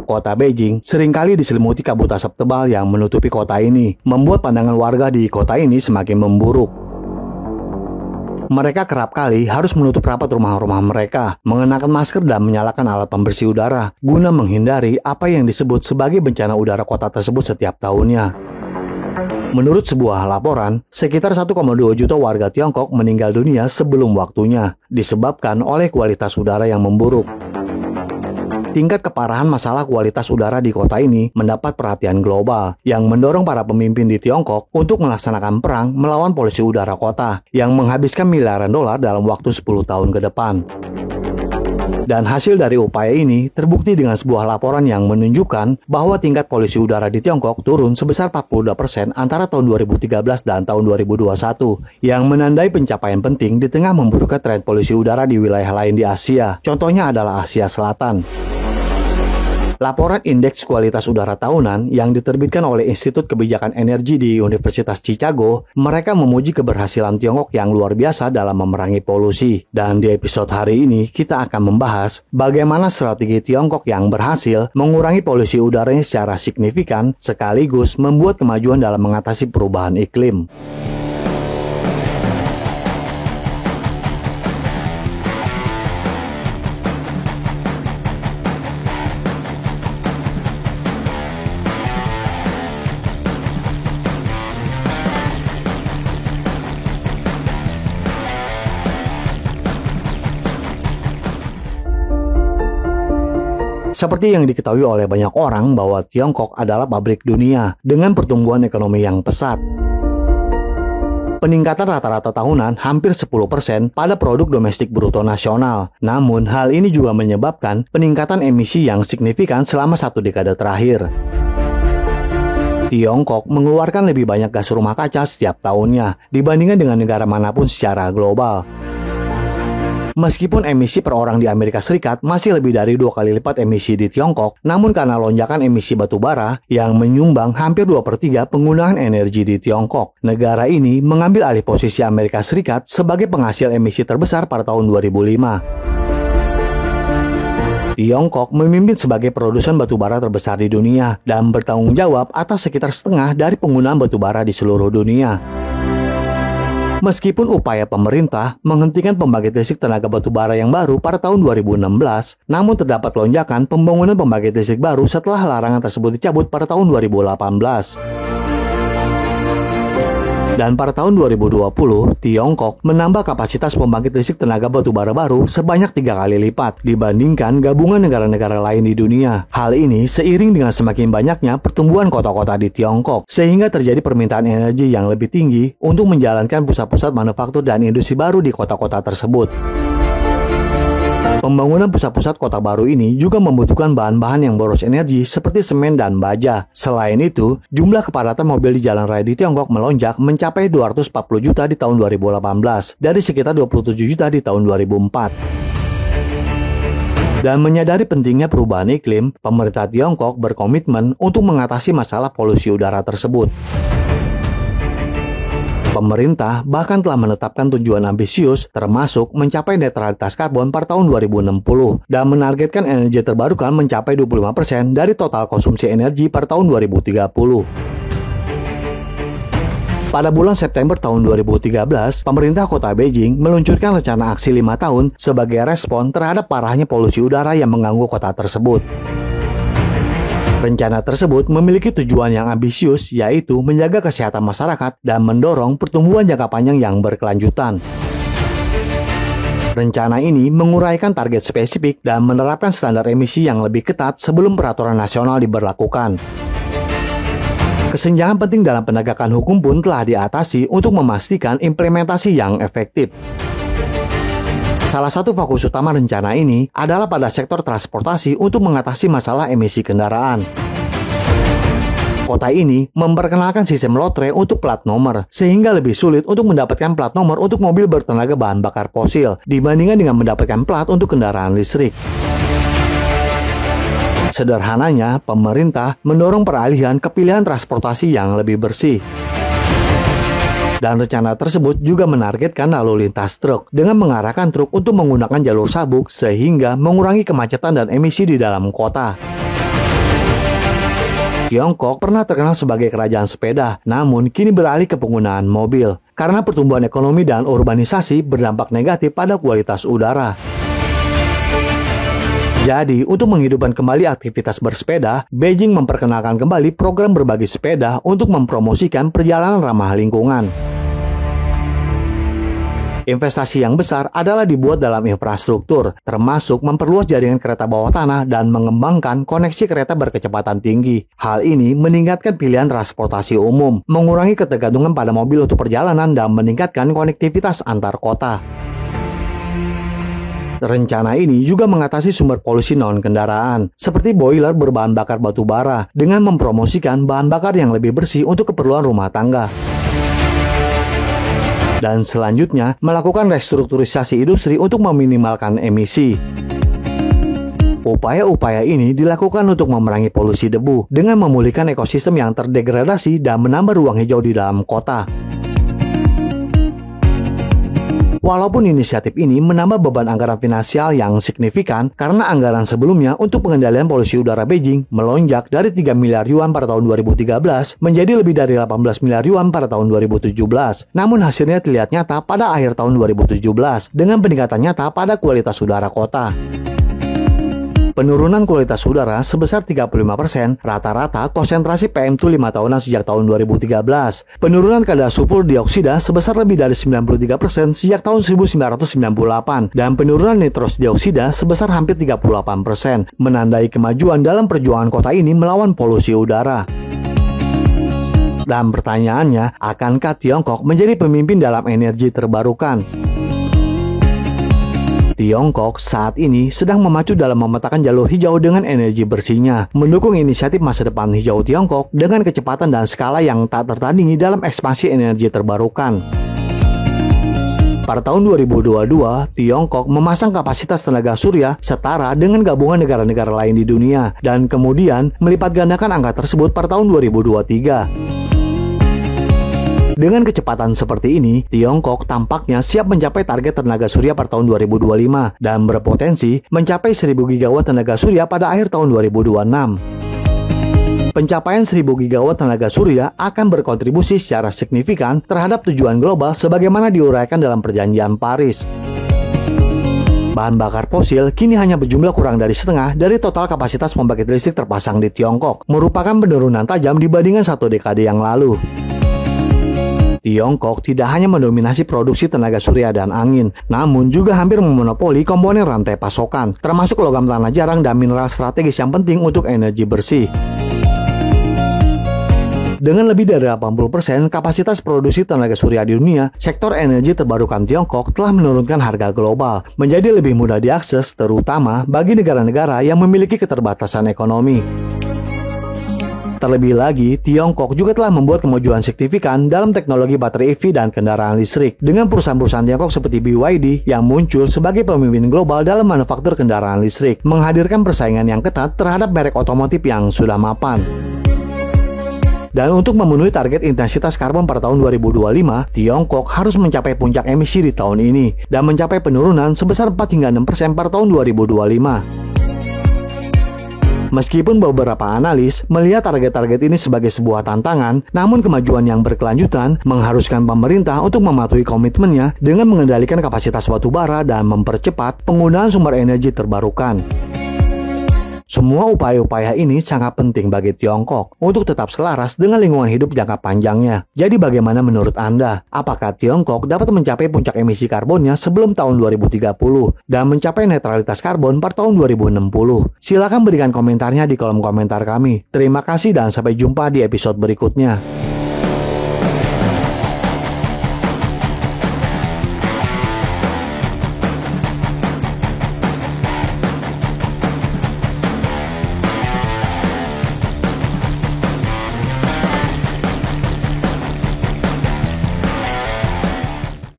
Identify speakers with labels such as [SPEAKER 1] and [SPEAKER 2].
[SPEAKER 1] Kota Beijing seringkali diselimuti kabut asap tebal yang menutupi kota ini, membuat pandangan warga di kota ini semakin memburuk. Mereka kerap kali harus menutup rapat rumah-rumah mereka, mengenakan masker dan menyalakan alat pembersih udara, guna menghindari apa yang disebut sebagai bencana udara kota tersebut setiap tahunnya. Menurut sebuah laporan, sekitar 1,2 juta warga Tiongkok meninggal dunia sebelum waktunya, disebabkan oleh kualitas udara yang memburuk. Tingkat keparahan masalah kualitas udara di kota ini mendapat perhatian global, yang mendorong para pemimpin di Tiongkok untuk melaksanakan perang melawan polusi udara kota, yang menghabiskan miliaran dolar dalam waktu 10 tahun ke depan. Dan hasil dari upaya ini terbukti dengan sebuah laporan yang menunjukkan bahwa tingkat polusi udara di Tiongkok turun sebesar 42% antara tahun 2013 dan tahun 2021, yang menandai pencapaian penting di tengah memburuknya tren polusi udara di wilayah lain di Asia. Contohnya adalah Asia Selatan. Laporan Indeks Kualitas Udara Tahunan yang diterbitkan oleh Institut Kebijakan Energi di Universitas Chicago, mereka memuji keberhasilan Tiongkok yang luar biasa dalam memerangi polusi. Dan di episode hari ini, kita akan membahas bagaimana strategi Tiongkok yang berhasil mengurangi polusi udaranya secara signifikan, sekaligus membuat kemajuan dalam mengatasi perubahan iklim. Seperti yang diketahui oleh banyak orang bahwa Tiongkok adalah pabrik dunia dengan pertumbuhan ekonomi yang pesat. Peningkatan rata-rata tahunan hampir 10% pada produk domestik bruto nasional. Namun, hal ini juga menyebabkan peningkatan emisi yang signifikan selama 1 dekade terakhir. Tiongkok mengeluarkan lebih banyak gas rumah kaca setiap tahunnya dibandingkan dengan negara manapun secara global. Meskipun emisi per orang di Amerika Serikat masih lebih dari 2 kali lipat emisi di Tiongkok, namun karena lonjakan emisi batu bara yang menyumbang hampir 2/3 penggunaan energi di Tiongkok, negara ini mengambil alih posisi Amerika Serikat sebagai penghasil emisi terbesar pada tahun 2005. Tiongkok memimpin sebagai produsen batu bara terbesar di dunia dan bertanggung jawab atas sekitar setengah dari penggunaan batu bara di seluruh dunia. Meskipun upaya pemerintah menghentikan pembangkit listrik tenaga batu bara yang baru pada tahun 2016, namun terdapat lonjakan pembangunan pembangkit listrik baru setelah larangan tersebut dicabut pada tahun 2018. Dan pada tahun 2020, Tiongkok menambah kapasitas pembangkit listrik tenaga batu bara baru sebanyak 3 kali lipat dibandingkan gabungan negara-negara lain di dunia. Hal ini seiring dengan semakin banyaknya pertumbuhan kota-kota di Tiongkok, sehingga terjadi permintaan energi yang lebih tinggi untuk menjalankan pusat-pusat manufaktur dan industri baru di kota-kota tersebut. Pembangunan pusat-pusat kota baru ini juga membutuhkan bahan-bahan yang boros energi seperti semen dan baja. Selain itu, jumlah kepadatan mobil di jalan raya di Tiongkok melonjak mencapai 240 juta di tahun 2018 dari sekitar 27 juta di tahun 2004. Dan menyadari pentingnya perubahan iklim, pemerintah Tiongkok berkomitmen untuk mengatasi masalah polusi udara tersebut. Pemerintah bahkan telah menetapkan tujuan ambisius termasuk mencapai netralitas karbon pada tahun 2060 dan menargetkan energi terbarukan mencapai 25% dari total konsumsi energi pada tahun 2030. Pada bulan September tahun 2013, pemerintah kota Beijing meluncurkan rencana aksi 5 tahun sebagai respon terhadap parahnya polusi udara yang mengganggu kota tersebut. Rencana tersebut memiliki tujuan yang ambisius, yaitu menjaga kesehatan masyarakat dan mendorong pertumbuhan jangka panjang yang berkelanjutan. Rencana ini menguraikan target spesifik dan menerapkan standar emisi yang lebih ketat sebelum peraturan nasional diberlakukan. Kesenjangan penting dalam penegakan hukum pun telah diatasi untuk memastikan implementasi yang efektif. Salah satu fokus utama rencana ini adalah pada sektor transportasi untuk mengatasi masalah emisi kendaraan. Kota ini memperkenalkan sistem lotre untuk plat nomor, sehingga lebih sulit untuk mendapatkan plat nomor untuk mobil bertenaga bahan bakar fosil dibandingkan dengan mendapatkan plat untuk kendaraan listrik. Sederhananya, pemerintah mendorong peralihan ke pilihan transportasi yang lebih bersih. Dan rencana tersebut juga menargetkan lalu lintas truk dengan mengarahkan truk untuk menggunakan jalur sabuk sehingga mengurangi kemacetan dan emisi di dalam kota. Tiongkok pernah terkenal sebagai kerajaan sepeda, namun kini beralih ke penggunaan mobil karena pertumbuhan ekonomi dan urbanisasi berdampak negatif pada kualitas udara. Jadi, untuk menghidupkan kembali aktivitas bersepeda, Beijing memperkenalkan kembali program berbagi sepeda untuk mempromosikan perjalanan ramah lingkungan. Investasi yang besar adalah dibuat dalam infrastruktur, termasuk memperluas jaringan kereta bawah tanah dan mengembangkan koneksi kereta berkecepatan tinggi. Hal ini meningkatkan pilihan transportasi umum, mengurangi ketergantungan pada mobil untuk perjalanan, dan meningkatkan konektivitas antar kota. Rencana ini juga mengatasi sumber polusi non-kendaraan, seperti boiler berbahan bakar batu bara, dengan mempromosikan bahan bakar yang lebih bersih untuk keperluan rumah tangga. Dan selanjutnya, melakukan restrukturisasi industri untuk meminimalkan emisi. Upaya-upaya ini dilakukan untuk memerangi polusi debu dengan memulihkan ekosistem yang terdegradasi dan menambah ruang hijau di dalam kota. Walaupun inisiatif ini menambah beban anggaran finansial yang signifikan karena anggaran sebelumnya untuk pengendalian polusi udara Beijing melonjak dari 3 miliar yuan pada tahun 2013 menjadi lebih dari 18 miliar yuan pada tahun 2017. Namun hasilnya terlihat nyata pada akhir tahun 2017 dengan peningkatan nyata pada kualitas udara kota. Penurunan kualitas udara sebesar 35%, rata-rata konsentrasi PM2 5 tahunan sejak tahun 2013. Penurunan kadar sulfur dioksida sebesar lebih dari 93% sejak tahun 1998, dan penurunan nitros dioksida sebesar hampir 38%, menandai kemajuan dalam perjuangan kota ini melawan polusi udara. Dan pertanyaannya, akankah Tiongkok menjadi pemimpin dalam energi terbarukan? Tiongkok saat ini sedang memacu dalam memetakan jalur hijau dengan energi bersihnya, mendukung inisiatif masa depan hijau Tiongkok dengan kecepatan dan skala yang tak tertandingi dalam ekspansi energi terbarukan. Pada tahun 2022, Tiongkok memasang kapasitas tenaga surya setara dengan gabungan negara-negara lain di dunia, dan kemudian melipat gandakan angka tersebut pada tahun 2023. Dengan kecepatan seperti ini, Tiongkok tampaknya siap mencapai target tenaga surya pada tahun 2025 dan berpotensi mencapai 1000 gigawatt tenaga surya pada akhir tahun 2026. Pencapaian 1000 gigawatt tenaga surya akan berkontribusi secara signifikan terhadap tujuan global sebagaimana diuraikan dalam Perjanjian Paris. Bahan bakar fosil kini hanya berjumlah kurang dari setengah dari total kapasitas pembangkit listrik terpasang di Tiongkok, merupakan penurunan tajam dibandingkan 1 dekade yang lalu. Tiongkok tidak hanya mendominasi produksi tenaga surya dan angin, namun juga hampir memonopoli komponen rantai pasokan, termasuk logam tanah jarang dan mineral strategis yang penting untuk energi bersih. Dengan lebih dari 80% kapasitas produksi tenaga surya di dunia, sektor energi terbarukan Tiongkok telah menurunkan harga global, menjadi lebih mudah diakses terutama bagi negara-negara yang memiliki keterbatasan ekonomi. Terlebih lagi, Tiongkok juga telah membuat kemajuan signifikan dalam teknologi baterai EV dan kendaraan listrik, dengan perusahaan-perusahaan Tiongkok seperti BYD yang muncul sebagai pemimpin global dalam manufaktur kendaraan listrik, menghadirkan persaingan yang ketat terhadap merek otomotif yang sudah mapan. Dan untuk memenuhi target intensitas karbon pada tahun 2025, Tiongkok harus mencapai puncak emisi di tahun ini dan mencapai penurunan sebesar 4 hingga 6% pada tahun 2025. Meskipun beberapa analis melihat target-target ini sebagai sebuah tantangan, namun kemajuan yang berkelanjutan mengharuskan pemerintah untuk mematuhi komitmennya dengan mengendalikan kapasitas batu bara dan mempercepat penggunaan sumber energi terbarukan. Semua upaya-upaya ini sangat penting bagi Tiongkok untuk tetap selaras dengan lingkungan hidup jangka panjangnya. Jadi bagaimana menurut Anda? Apakah Tiongkok dapat mencapai puncak emisi karbonnya sebelum tahun 2030 dan mencapai netralitas karbon pada tahun 2060? Silakan berikan komentarnya di kolom komentar kami. Terima kasih dan sampai jumpa di episode berikutnya.